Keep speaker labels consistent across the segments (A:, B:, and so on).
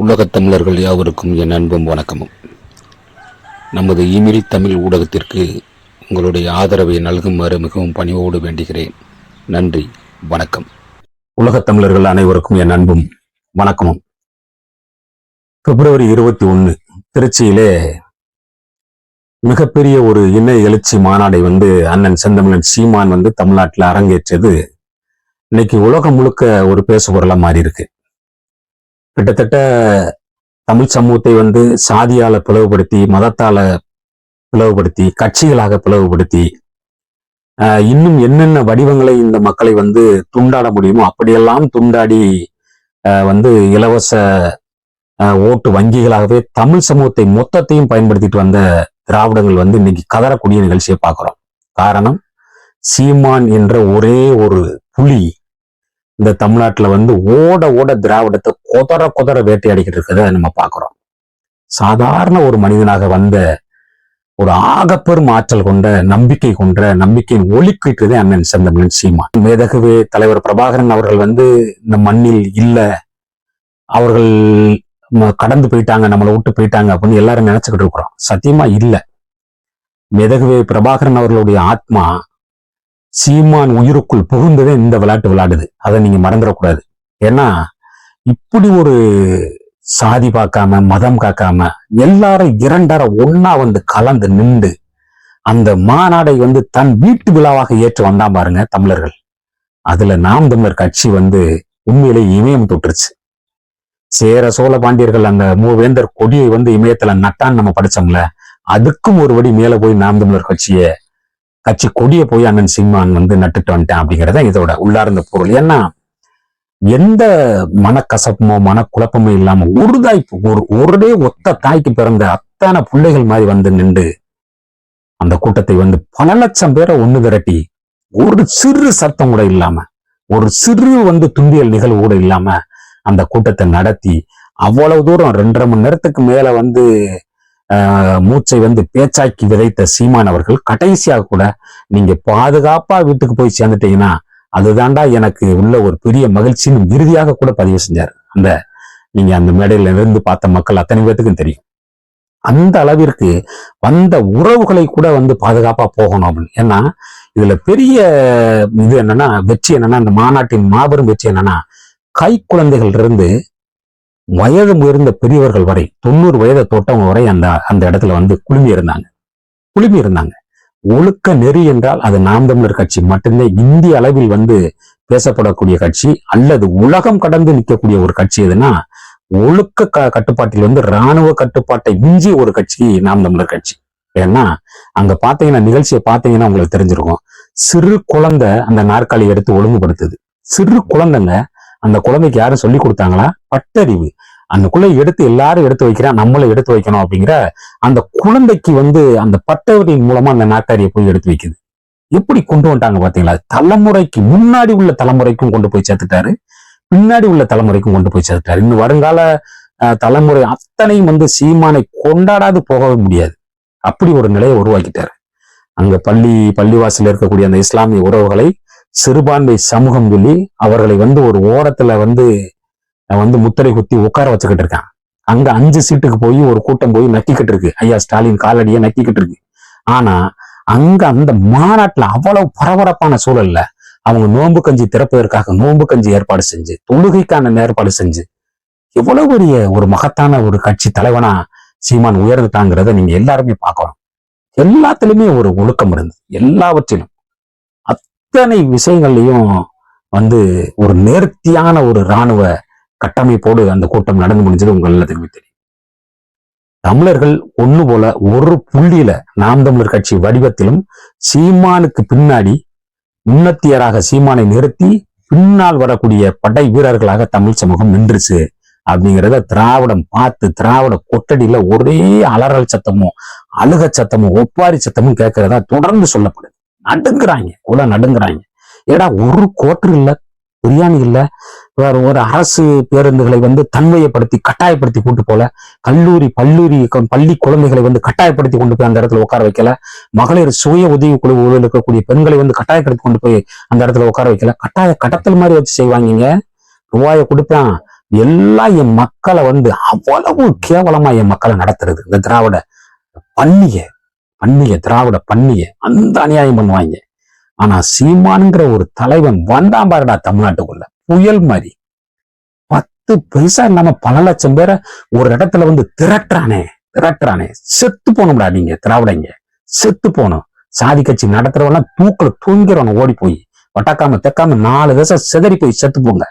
A: உலகத் தமிழர்கள் யாவருக்கும் என் அன்பும் வணக்கமும். நமது இமெயில் தமிழ் ஊடகத்திற்கு உங்களுடைய ஆதரவை நல்குமாறு மிகவும் பணிவோடு வேண்டுகிறேன். நன்றி, வணக்கம். உலகத் தமிழர்கள் அனைவருக்கும் என் அன்பும் வணக்கமும். பிப்ரவரி 21 திருச்சியிலே மிகப்பெரிய ஒரு இன எழுச்சி மாநாடை அண்ணன் செந்தமிழன் சீமான் தமிழ்நாட்டில் அரங்கேற்றது இன்னைக்கு உலகம் முழுக்க ஒரு பேசுபொருளா மாறி இருக்கு. கிட்டத்தட்ட தமிழ் சமூகத்தை சாதியால பிளவுபடுத்தி, மதத்தால பிளவுபடுத்தி, கட்சிகளாக பிளவுபடுத்தி, இன்னும் என்னென்ன வடிவங்களை இந்த மக்களை துண்டாட முடியுமோ அப்படியெல்லாம் துண்டாடி இலவச ஓட்டு வங்கிகளாகவே தமிழ் சமூகத்தை மொத்தத்தையும் பயன்படுத்திட்டு வந்த திராவிடங்கள் இன்னைக்கு கதறக்கூடிய நிகழ்ச்சியை பார்க்கிறோம். காரணம், சீமான் என்ற ஒரே ஒரு புலி இந்த தமிழ்நாட்டுல ஓட ஓட திராவிடத்தை கொதற வேட்டையாடிக்கிட்டு இருக்கிறத நம்ம பார்க்கிறோம். சாதாரண ஒரு மனிதனாக வந்த ஒரு ஆகப்பெரும் ஆற்றல் கொண்ட நம்பிக்கையின் ஒளிக்கிட்டதே அண்ணன் செந்தமிழன் சீமான். மேதகவே தலைவர் பிரபாகரன் அவர்கள் இந்த மண்ணில் இல்ல, அவர்கள் கடந்து போயிட்டாங்க, நம்மளை விட்டு போயிட்டாங்க அப்படின்னு எல்லாரும் நினைச்சுக்கிட்டு இருக்கிறோம். சத்தியமா இல்ல. மேதகவே பிரபாகரன் அவர்களுடைய ஆத்மா சீமான் உயிருக்குள் புகுந்ததே இந்த விளையாட்டு விளையாடுது. அதை நீங்க மறந்துடக்கூடாது. ஏன்னா இப்படி ஒரு சாதி பார்க்காம, மதம் காக்காம எல்லாரும் இரண்டரை ஒன்னா கலந்து நின்று அந்த மாநாடை தன் வீட்டு விழாவாக ஏற்று வந்தான் பாருங்க தமிழர்கள். அதுல நாம் தமிழர் கட்சி உண்மையிலே இமயம் தொட்டுருச்சு. சேர சோழ பாண்டியர்கள் அந்த மூவேந்தர் கொடியை இமயத்துல நட்டான்னு நம்ம படிச்சோம்ல, அதுக்கும் ஒரு படி மேல போய் நாம் தமிழர் கட்சி கொடியை போய் அண்ணன் சீமான் நட்டுட்டு வந்துட்டேன் அப்படிங்கிறத இதோட உள்ளார்ந்த பொருள். ஏன்னா எந்த மனக்கசப்புமோ மனக்குழப்பமோ இல்லாம ஒரே ஒத்த தாய்க்கு பிறந்த அத்தனை பிள்ளைகள் மாதிரி நின்று அந்த கூட்டத்தை பல லட்சம் பேரை ஒண்ணு திரட்டி ஒரு சிறு சத்தம் கூட இல்லாம, ஒரு சிறு தும்பியல் நிகழ்வு கூட இல்லாம அந்த கூட்டத்தை நடத்தி அவ்வளவு தூரம் 2.5 மணி நேரத்துக்கு மேல மூச்சை பேச்சாக்கி விதைத்த சீமான் அவர்கள் கடைசியாக கூட நீங்க பாதுகாப்பா வீட்டுக்கு போய் சேர்ந்துட்டீங்கன்னா அதுதான்டா எனக்கு உள்ள ஒரு பெரிய மகிழ்ச்சின்னு இறுதியாக கூட பதிவு செஞ்சார். நீங்க அந்த மேடையில இருந்து பார்த்த மக்கள் அத்தனை பேத்துக்கும் தெரியும். அந்த அளவிற்கு வந்த உறவுகளை கூட பாதுகாப்பா போகணும் அப்படின்னு. ஏன்னா இதுல பெரிய இது என்னன்னா, வெற்றி என்னன்னா, இந்த மாநாட்டின் மாபெரும் வெற்றி என்னன்னா, கை குழந்தைகள் இருந்து வயது முயர்ந்த பெரியவர்கள் வரை 90 வயதை தொட்டவங்க வரை அந்த இடத்துல குழுமி இருந்தாங்க. ஒழுக்க நெறி என்றால் அது நாம் தமிழர் கட்சி மட்டுமே இந்திய அளவில் பேசப்படக்கூடிய கட்சி, அல்லது உலகம் கடந்து நிற்கக்கூடிய ஒரு கட்சி எதுனா ஒழுக்க கட்டுப்பாட்டில் இராணுவ கட்டுப்பாட்டை மிஞ்சிய ஒரு கட்சி நாம் தமிழர் கட்சி. ஏன்னா அங்க பாத்தீங்கன்னா, நிகழ்ச்சியை பாத்தீங்கன்னா உங்களுக்கு தெரிஞ்சிருக்கும். சிறு குழந்தை அந்த நாற்காலி எடுத்து ஒழுங்குபடுத்துது. சிறு குழந்தைங்க, அந்த குழந்தைக்கு யாரும் சொல்லி கொடுத்தாங்களா? பட்டறிவு. அந்தக்குள்ள எடுத்து எல்லாரும் எடுத்து வைக்கிறேன், நம்மளும் எடுத்து வைக்கணும் அப்படிங்கிற அந்த குழந்தைக்கு அந்த பட்டவரின் மூலமா அந்த நாற்காரியை போய் எடுத்து வைக்குது. எப்படி கொண்டு வந்துட்டாங்க பாத்தீங்களா? தலைமுறைக்கு முன்னாடி உள்ள தலைமுறைக்கும் கொண்டு போய் சேர்த்துட்டாரு, பின்னாடி உள்ள தலைமுறைக்கும் கொண்டு போய் சேர்த்துட்டாரு. இன்னும் வருங்கால தலைமுறை அத்தனையும் சீமானை கொண்டாடாது போகவே முடியாது. அப்படி ஒரு நிலையை உருவாக்கிட்டாரு. அங்க பள்ளிவாசல் இருக்கக்கூடிய அந்த இஸ்லாமிய உறவுகளை சிறுபான்மை சமூகம் சொல்லி அவர்களை ஒரு ஓரத்துல முத்திரை குத்தி உட்கார வச்சுக்கிட்டு இருக்கான். அங்க 5 சீட்டுக்கு போய் ஒரு கூட்டம் போய் நக்கிக்கிட்டு இருக்கு. ஐயா ஸ்டாலின் காலடியை நக்கிக்கிட்டு இருக்கு. ஆனா அங்க அந்த மாநாட்டுல அவ்வளவு பரபரப்பான சூழல்ல அவங்க நோன்பு கஞ்சி திறப்பதற்காக நோன்பு கஞ்சி ஏற்பாடு செஞ்சு, தொழுகைக்கான ஏற்பாடு செஞ்சு, எவ்வளவு பெரிய ஒரு மகத்தான ஒரு கட்சி தலைவனா சீமான் உயர்ந்துட்டாங்கிறத நீங்க எல்லாருமே பார்க்கணும். எல்லாத்துலயுமே ஒரு ஒழுக்கம் இருந்து, எல்லாவற்றிலும் அத்தனை விஷயங்கள்லயும் ஒரு நேர்த்தியான ஒரு இராணுவ கட்டமைப்போடு அந்த கூட்டம் நடந்து முடிஞ்சது உங்க எல்லாத்துக்குமே தெரியும். தமிழர்கள் ஒண்ணு போல ஒரு புள்ளியில நாம் தமிழர் கட்சி வடிவத்திலும் சீமானுக்கு பின்னாடி முன்னத்தியராக சீமானை நிறுத்தி பின்னால் வரக்கூடிய படை வீரர்களாக தமிழ் சமூகம் நின்றுச்சு அப்படிங்கிறத திராவிடம் பார்த்து, திராவிட கொட்டடியில ஒரே அலறல் சத்தமும் அழுக சத்தமும் ஒப்பாரி சத்தமும் கேட்கிறதா தொடர்ந்து சொல்லப்படுது. நடுங்குறாங்க. ஏடா ஒரு கோட்டர் இல்ல, பிரியாணி இல்ல, வேற ஒரு அரசு பேருந்துகளை தன்மையப்படுத்தி கட்டாயப்படுத்தி கூட்டு போல, பள்ளி குழந்தைகளை கட்டாயப்படுத்தி கொண்டு போய் அந்த இடத்துல உட்கார வைக்கல, மகளிர் சுய உதவி குழு இருக்கக்கூடிய பெண்களை கட்டாயப்படுத்தி கொண்டு போய் அந்த இடத்துல உட்கார வைக்கல, கட்டாய கடத்தல் மாதிரி வச்சு செய்வாங்க. ரூபாயை கொடுப்பான், எல்லாம் என் மக்களை வந்து அவ்வளவு கேவலமா என் மக்களை நடத்துறது. இந்த திராவிட திராவிட பண்ணிய அந்த அநியாயம் பண்ணுவாங்க. ஆனா சீமான்ங்கிற ஒரு தலைவன் வந்தான் பாருடா தமிழ்நாட்டுக்குள்ள, புயல் மாதிரி 10 பைசா இல்லாம பல லட்சம் பேரை ஒரு இடத்துல வந்து திரட்டுறானே. செத்து போகணும்டா நீங்க திராவிடங்க, செத்து போகணும். சாதி கட்சி நடத்துறவெல்லாம் தூக்குல தூங்கிறவன ஓடி போய் வட்டக்காம தெக்காம 4 தேசம் சிதறி போய் செத்து போங்க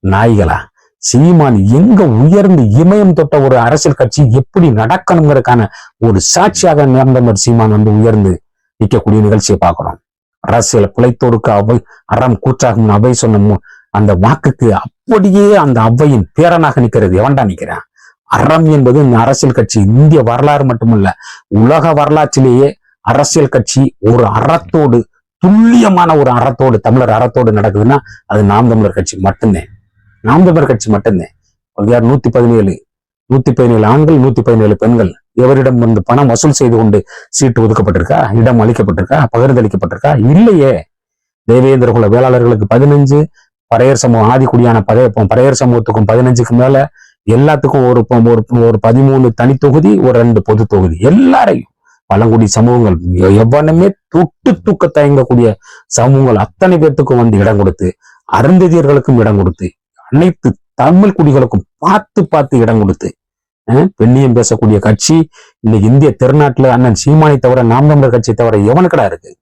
A: நாய்களா. சீமான் எங்க உயர்ந்து இமயம் தொட்ட ஒரு அரசியல் கட்சி எப்படி நடக்கணுங்கிறதுக்கான ஒரு சாட்சியாக நேர்ந்த மாதிரி சீமான் வந்து உயர்ந்து நிற்கக்கூடிய நிகழ்ச்சியை பார்க்கிறோம். அரசியல் பிழைத்தோருக்கு அவை அறம் கூற்றாகும் அவை சொன்ன அந்த வாக்குக்கு அப்படியே அந்த அவ்வையின் பேரனாக நிற்கிறது எவன்டா நிற்கிறான். அறம் என்பது இந்த அரசியல் கட்சி இந்திய வரலாறு மட்டுமல்ல, உலக வரலாற்றிலேயே அரசியல் கட்சி ஒரு அறத்தோடு, துல்லியமான ஒரு அறத்தோடு, தமிழர் அறத்தோடு நடக்குதுன்னா அது நாம் தமிழர் கட்சி மட்டும்தான். 117 ஆண்கள் 117 பெண்கள் எவரிடம் வந்து பணம் வசூல் செய்து கொண்டு சீட்டு ஒதுக்கப்பட்டிருக்கா, இடம் அளிக்கப்பட்டிருக்கா, பகிர்ந்தளிக்கப்பட்டிருக்கா? இல்லையே. தேவேந்திர குல வேளாளர்களுக்கு 15, பறையர் சமூகம் ஆதிக்குடியான பறையர் சமூகத்துக்கும் 15க்கு மேல, எல்லாத்துக்கும் ஒரு 13 தனி தொகுதி, ஒரு 2 பொது தொகுதி. எல்லாரையும் பழங்குடி சமூகங்கள் எவ்வளவுமே தொட்டு தூக்க தயங்கக்கூடிய சமூகங்கள் அத்தனை பேர்த்துக்கும் வந்து இடம் கொடுத்து, அருந்ததியர்களுக்கும் இடம் கொடுத்து, அனைத்து தமிழ் குடிகளுக்கும் பார்த்து இடம் கொடுத்து பெண்ணியம் பேசக்கூடிய கட்சி இன்னைக்கு இந்திய திருநாட்டுல அண்ணன் சீமானை தவிர, நாம் தமிழர் கட்சியை தவிர எவனுக்கடா இருக்கு?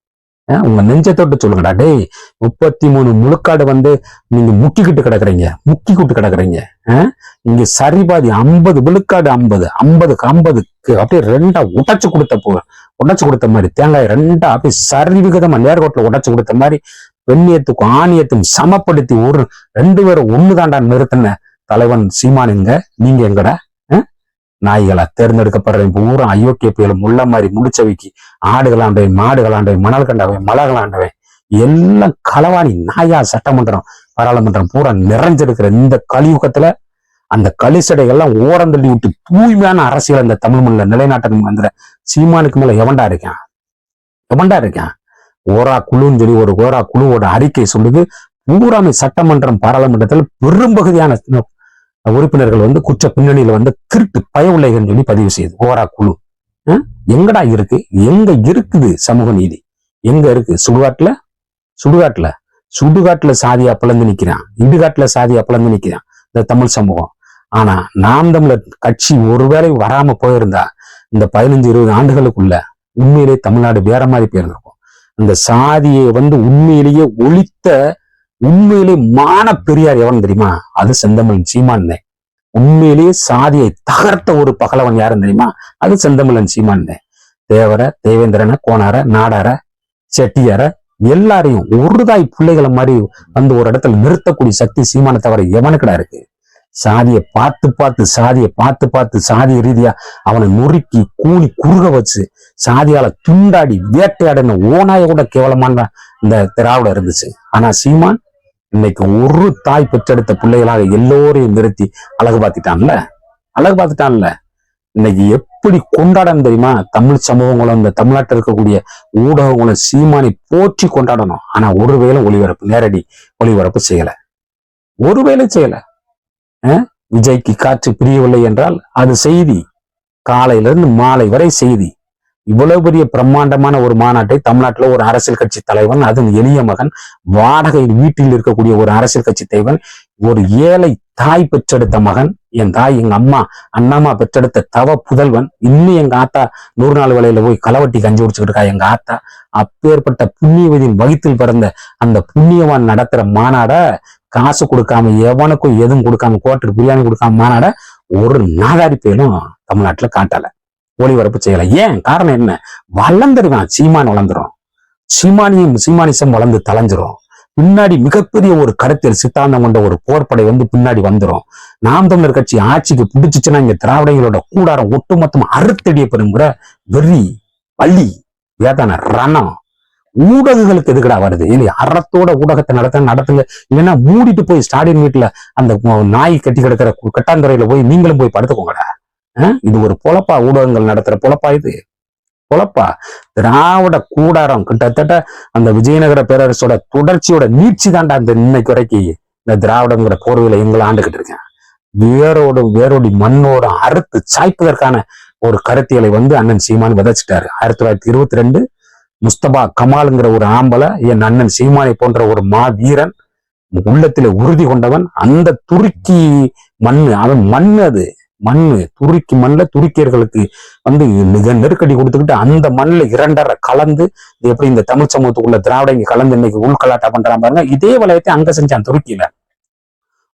A: உங்க நெஞ்ச தொட்டு சொல்லுங்கடா. டேய் 33 முழுக்காடு வந்து நீங்க முக்கிக்கிட்டு கிடக்குறீங்க. இங்க சரிபாதி 50 விழுக்காடு 50க்கு 50க்கு அப்படியே 2 உடைச்சு கொடுத்த மாதிரி, தேங்காய் 2 அப்படியே சரிவிகிதமா நேர்கோட்டில் உடைச்சு கொடுத்த மாதிரி பெண்ணியத்துக்கும் ஆணியத்தும் சமப்படுத்தி 2 பேரும் ஒண்ணுதாண்டா நிறுத்தின தலைவன் சீமானுங்க. நீங்க எங்கடா நாய்களா? தேர்ந்தெடுக்கப்படுற பூரா அயோக்கிய புயலும் முள்ள மாதிரி முடிச்சவைக்கு ஆடுகளாண்டவை, மாடுகளாண்டவை, மணல் கண்டவை, மலகளாண்டவை எல்லாம் களவாணி நாயா. சட்டமன்றம் பாராளுமன்றம் பூரா நிறைஞ்சிருக்கிற இந்த கலியுகத்துல அந்த கலிசடைகள்லாம் ஓரம் தள்ளி விட்டு தூய்மையான அரசியல் அந்த தமிழ் மண்ணில் நிலைநாட்டணும் என்ற சீமானுக்கு மேல எவன்டா இருக்கான்? ஓரா குழுன்னு சொல்லி ஒரு ஓரா குழுவோட அறிக்கை சொல்லுது, பூராமை சட்டமன்றம் பாராளுமன்றத்தில் பெரும்பகுதியான உறுப்பினர்கள் வந்து குற்ற பின்னணியில வந்து திருட்டு பயவுள்ளைகள் சொல்லி பதிவு செய்யுது ஓரா குழு. எங்கடா இருக்கு? எங்க இருக்குது சமூக நீதி? எங்க இருக்கு? சுடுகாட்டுல சாதியா பிளந்து நிக்கிறான், இடுகாட்டுல சாதியா பிளந்து நிக்கிறான் இந்த தமிழ் சமூகம். ஆனா நாம் தமிழர் கட்சி ஒருவேளை வராம போயிருந்தா இந்த 15-20 ஆண்டுகளுக்குள்ள உண்மையிலேயே தமிழ்நாடு வேற மாதிரி போயிருந்திருக்கும். அந்த சாதியை வந்து உண்மையிலேயே ஒழித்த, உண்மையிலேயே மான பெரியார் எவன் தெரியுமா? அது செந்தமிழன் சீமான். உண்மையிலேயே சாதியை தகர்த்த ஒரு பகலவன் யாருன்னு தெரியுமா? அது செந்தமிழன் சீமான். தேவேந்திரன, கோனார, நாடார, செட்டியார எல்லாரையும் ஒருதாய் பிள்ளைகளை மாதிரி வந்து ஒரு இடத்துல நிறுத்தக்கூடிய சக்தி சீமான தவிர எவனுக்குடா இருக்கு? சாதியை பார்த்து சாதிய ரீதியா அவனை நொறுக்கி கூலி குறுக வச்சு சாதியால துண்டாடி வேட்டையாடின ஓனாய கூட கேவலமான இந்த திராவிட இருந்துச்சு. ஆனா சீமான் இன்னைக்கு ஒரு தாய் பெற்றெடுத்த பிள்ளைகளாக எல்லோரையும் நிறுத்தி அழகு பார்த்துட்டான்ல. இன்னைக்கு எப்படி கொண்டாடணும் தெரியுமா? தமிழ் சமூகங்களும் இந்த தமிழ்நாட்டில் இருக்கக்கூடிய ஊடகங்களும் சீமானை போற்றி கொண்டாடணும். ஆனா ஒருவேளை நேரடி ஒளிபரப்பு செய்யல. விஜய்க்கு காற்று பிரியவில்லை என்றால் அது செய்தி, காலையிலிருந்து மாலை வரை செய்தி. இவ்வளவு பெரிய பிரம்மாண்டமான ஒரு மாநாட்டை தமிழ்நாட்டுல ஒரு அரசியல் கட்சி தலைவன், அதுவும் எளிய மகன், வாடகை வீட்டில் இருக்கக்கூடிய ஒரு அரசியல் கட்சி தலைவன், ஒரு ஏழை தாய் பெற்றெடுத்த மகன், என் தாய் எங்க அண்ணாமா பெற்றெடுத்த தவ புதல்வன், இன்னும் எங்க ஆத்தா 100 நாள் வேலையில போய் களவட்டி கஞ்சி குடிச்சுக்கிட்டு இருக்கா எங்க ஆத்தா. அப்பேற்பட்ட புண்ணியவதியின் வகித்தில் பிறந்த அந்த புண்ணியவான் நடத்துற மாநாட காசு கொடுக்காம, எவனுக்கும் எதுவும் கொடுக்காம, கோட்டர் பிரியாணி கொடுக்காம மாநாட ஒரு நாதாரி பேரும் தமிழ்நாட்டுல காட்டல, ஒளிபரப்பு செய்யல. ஏன்? காரணம் என்ன? வளர்ந்துருவான் சீமான், சீமானிசம் வளர்ந்து தலைஞ்சிரும். பின்னாடி மிகப்பெரிய ஒரு கருத்தியல் சித்தாந்தம் கொண்ட ஒரு போர்ப்படை வந்து பின்னாடி வந்துடும். நாம் தமிழர் கட்சி ஆட்சிக்கு பிடிச்சிச்சுன்னா இங்க திராவிடங்களோட கூடாரம் ஒட்டுமொத்தமா அறுத்தடிய பெறுங்கிற வெறி, பள்ளி, வேதனை, ரணம் ஊடகங்களுக்கு எதுக்கடா வருது? இல்லையா? அறத்தோட ஊடகத்தை நடத்துங்க. இல்லைன்னா மூடிட்டு போய் ஸ்டாலின் வீட்டுல அந்த நாய் கட்டி கிடக்கிற கட்டாந்துறையில போய் நீங்களும் போய் படுத்துக்கோங்கடா. இது ஒரு பொழப்பா? ஊடகங்கள் நடத்துற பொழப்பா? இது பொழப்பா? திராவிட கூடாரம் கிட்டத்தட்ட அந்த விஜயநகர பேரரசோட தொடர்ச்சியோட நீட்சி தாண்டா இந்த இன்னைக்கு வரைக்கும் இந்த திராவிடங்கிற போர்வையில எங்களை ஆண்டுகிட்டு இருக்கேன். வேரோடி மண்ணோட அறுத்து சாய்ப்பதற்கான ஒரு கருத்தியலை வந்து அண்ணன் சீமான் விதைச்சிட்டாரு. 1922 முஸ்தபா கமால்ங்கிற ஒரு ஆம்பளை என் அண்ணன் சீமானை போன்ற ஒரு வீரன் உள்ளத்திலே உறுதி கொண்டவன். அந்த துருக்கி மண்ணு, அவன் மண்ணு, அது மண்ணு, துருக்கி மண்ணில் துருக்கியர்களுக்கு வந்து நெருக்கடி கொடுத்துக்கிட்டு அந்த மண்ணில் 2.5 கலந்து எப்படி இந்த தமிழ் சமூகத்துக்குள்ள திராவிடங்க கலந்து இன்னைக்கு உள்கலாட்டா பண்றான் பாருங்க. இதே வளையத்தை அங்க செஞ்சான் துருக்கியில.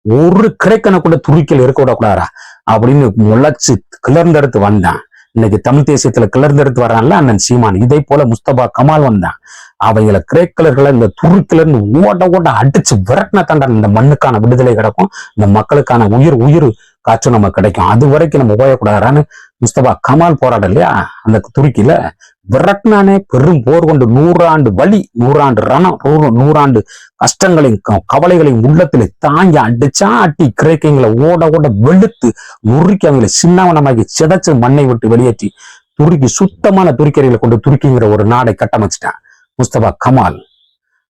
A: ஒரு கிடைக்கண கூட துருக்கியில் இருக்க விடக்கூடாதா அப்படின்னு முளைச்சு கிளர்ந்தெடுத்து வந்தான். இன்னைக்கு தமிழ் தேசியத்துல கிளர்ந்தெடுத்து வர்றான்ல அண்ணன் சீமான். இதே போல முஸ்தபா கமால் வந்தான். அவங்கள கிரேக்கலர்களை இந்த துருக்கிலருந்து ஓட அடிச்சு விரட்டின தாண்டா இந்த மண்ணுக்கான விடுதலை கிடைக்கும், இந்த மக்களுக்கான உயிர் காற்று நமக்கு கிடைக்கும். அது வரைக்கும் நம்ம ஓயக்கூடாதான்னு முஸ்தபா கமால் போராட்டம் இல்லையா அந்த துருக்கியில விரட்டினானே. பெரும் போர் கொண்டு 100 ஆண்டு வலி, 100 ஆண்டு ரணம், 100 ஆண்டு கஷ்டங்களையும் கவலைகளையும் உள்ளத்துல தாங்கி அடி கிரேக்கங்களை ஓட வெளுத்து நுறுக்கி அவங்களை சின்னவனமாக்கி சிதைச்சு மண்ணை விட்டு வெளியேற்றி துருக்கி சுத்தமான துருக்கியர்களை கொண்டு துருக்கிங்கிற ஒரு நாடை கட்டமைச்சிட்டான் முஸ்தபா கமால்.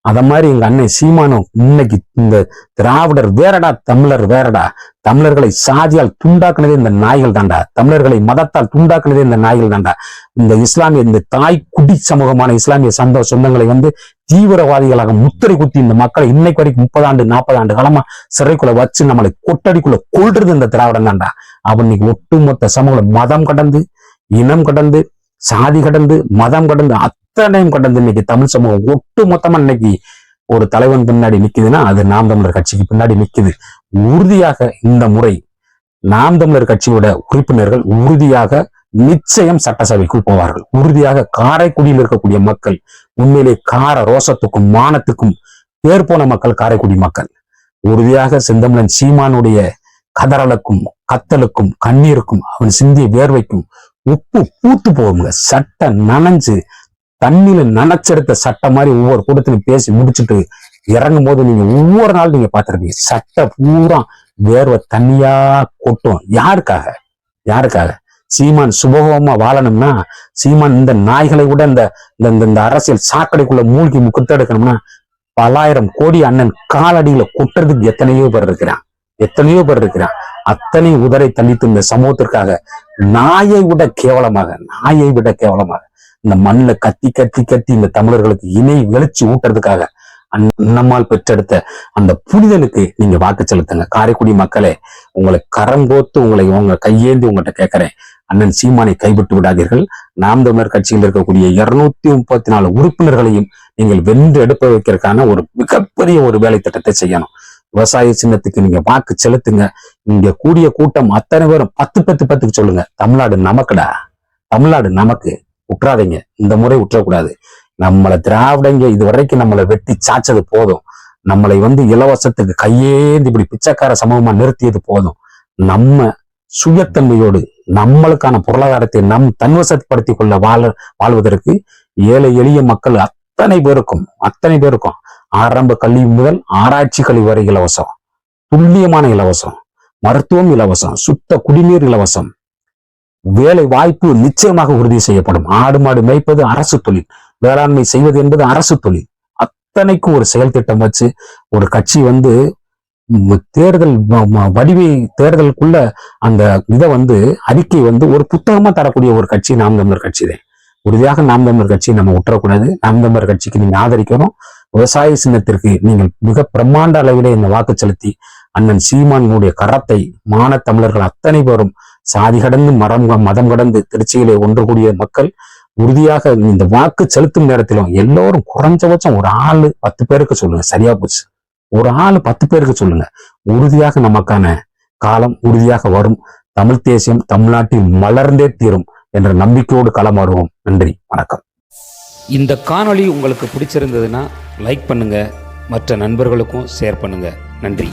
A: அத மாதிரி எங்க அண்ணன் சீமானும் இன்னைக்கு இந்த திராவிடர் வேறடா, தமிழர் வேறடா, தமிழர்களை சாதியால் துண்டாக்குனதே இந்த நாய்கள் தாண்டா, தமிழர்களை மதத்தால் துண்டாக்குனதே இந்த நாய்கள் தாண்டா. இந்த இஸ்லாமிய இந்த தாய் குடி சமூகமான இஸ்லாமிய சொந்தங்களை வந்து தீவிரவாதிகளாக முத்திரை குத்தி இந்த மக்களை இன்னைக்கு வரைக்கும் 30 ஆண்டு 40 ஆண்டு காலமா சிறைக்குள்ள வச்சு நம்மளை கொட்டடிக்குள்ள கொள்றது இந்த திராவிடம் தாண்டா. அவன் இன்னைக்கு ஒட்டுமொத்த சமூகம் மதம் கடந்து, இனம் கடந்து, சாதி கடந்து, மதம் கடந்து, அத்தனையும் கடந்து இன்னைக்கு தமிழ் சமூகம் ஒட்டு மொத்தமா இன்னைக்கு ஒரு தலைவன் பின்னாடி நிக்குதுன்னா அது நாம் தமிழர் கட்சிக்கு பின்னாடி நிக்குது. உறுதியாக இந்த முறை நாம் தமிழர் கட்சியோட உறுப்பினர்கள் உறுதியாக நிச்சயம் சட்டசபைக்குள் போவார்கள். உறுதியாக காரைக்குடியில் இருக்கக்கூடிய மக்கள் உண்மையிலே கார ரோசத்துக்கும் மானத்துக்கும் பேர் போன மக்கள் காரைக்குடி மக்கள் உறுதியாக செந்தமிழன் சீமானுடைய கதறலுக்கும் கத்தலுக்கும் கண்ணீருக்கும் அவன் சிந்திய வேர்வைக்கும் உப்பு பூத்து போகுங்க. சட்டை நனைஞ்சு தண்ணியில நனைச்செடுத்த சட்டை மாதிரி ஒவ்வொரு கூட்டத்திலும் பேசி முடிச்சுட்டு இறங்கும் போது நீங்க ஒவ்வொரு நாள் நீங்க பார்த்திருப்பீங்க சட்டை பூரா வேர்வை தண்ணியா கொட்டும். யாருக்காக சீமான் சுபகமா வாழணும்னா, சீமான் இந்த நாய்களை விட இந்த அரசியல் சாக்கடைக்குள்ள மூழ்கி முக்கத்தெடுக்கணும்னா 10,000 கோடி அண்ணன் காலடியில கொட்டுறதுக்கு எத்தனையோ பேர் இருக்கிறான். அத்தனை உதரை தள்ளித்து இந்த சமூகத்திற்காக நாயை விட கேவலமாக இந்த மண்ணில் கத்தி இந்த தமிழர்களுக்கு இணை வெளிச்சு ஊட்டுறதுக்காக நம்மால் பெற்றெடுத்த அந்த புனிதனுக்கு நீங்க வாக்கு செலுத்துங்க. காரைக்குடி மக்களே, உங்களை கரம் கோத்து உங்க கையேந்தி உங்கள்கிட்ட கேட்கிறேன், அண்ணன் சீமானை கைவிட்டு விடாதீர்கள். நாம் தமிழர் கட்சியில் இருக்கக்கூடிய 234 உறுப்பினர்களையும் நீங்கள் வென்று எடுப்ப வைக்கிறதுக்கான ஒரு மிகப்பெரிய ஒரு வேலை திட்டத்தை செய்யணும். விவசாய சின்னத்துக்கு நீங்க வாக்கு செலுத்துங்க. இங்க கூடிய கூட்டம் அத்தனை பேரும் 10 சொல்லுங்க, தமிழ்நாடு நமக்குடா, தமிழ்நாடு நமக்கு. விட்டுறாதீங்க, இந்த முறை விட்டுறக்கூடாது. நம்மளை திராவிடங்க இதுவரைக்கும் நம்மளை வெட்டி சாச்சது போதும். நம்மளை வந்து இலவசத்துக்கு கையேந்தி இப்படி பிச்சைக்கார சமூகமா நிறுத்தியது போதும். நம்ம சுயத்தன்மையோடு நம்மளுக்கான பொருளாதாரத்தை தன்வசப்படுத்திக் கொள்ள வாழ்வதற்கு ஏழை எளிய மக்கள் அத்தனை பேருக்கும் ஆரம்ப கல்வி முதல் ஆராய்ச்சி கல்வி வரை இலவசம், துல்லியமான இலவசம், மருத்துவம் இலவசம், சுத்த குடிநீர் இலவசம், வேலை வாய்ப்பு நிச்சயமாக உறுதி செய்யப்படும். ஆடு மாடு மேய்ப்பது அரசு தொழில், வேளாண்மை செய்வது என்பது அரசு தொழில். அத்தனைக்கும் ஒரு செயல் திட்டம் வச்சு ஒரு கட்சி வந்து தேர்தலுக்குள்ள அந்த இதை வந்து அறிக்கை வந்து ஒரு புத்தகமா தரக்கூடிய ஒரு கட்சி நாம் தமிழர் கட்சி தான். உறுதியாக நாம் தமிழர் கட்சியை நம்ம விட்டுறக்கூடாது. நாம் தமிழர் கட்சிக்கு நீங்க ஆதரிக்கணும். விவசாய சின்னத்திற்கு நீங்கள் மிக பிரம்மாண்ட அளவிலே இந்த வாக்கு செலுத்தி அண்ணன் சீமானுடைய கரத்தை தமிழர்கள் அத்தனை பேரும் சாதி கடந்து மதம் கடந்து திருச்சியிலே ஒன்று கூடிய மக்கள் உறுதியாக இந்த வாக்கு செலுத்தும் நேரத்திலும் எல்லோரும் குறைஞ்சபட்சம் ஒரு ஆளு 10 பேருக்கு சொல்லுங்க. சரியா போச்சு, ஒரு ஆளு 10 பேருக்கு சொல்லுங்க. உறுதியாக நமக்கான காலம் உறுதியாக வரும். தமிழ் தேசியம் தமிழ்நாட்டில் மலர்ந்தே தீரும் என்ற நம்பிக்கையோடு களமாறுவோம். நன்றி, வணக்கம்.
B: இந்த காணொளி உங்களுக்கு பிடிச்சிருந்ததுன்னா லைக் பண்ணுங்க, மற்ற நண்பர்களுக்கும் ஷேர் பண்ணுங்க. நன்றி.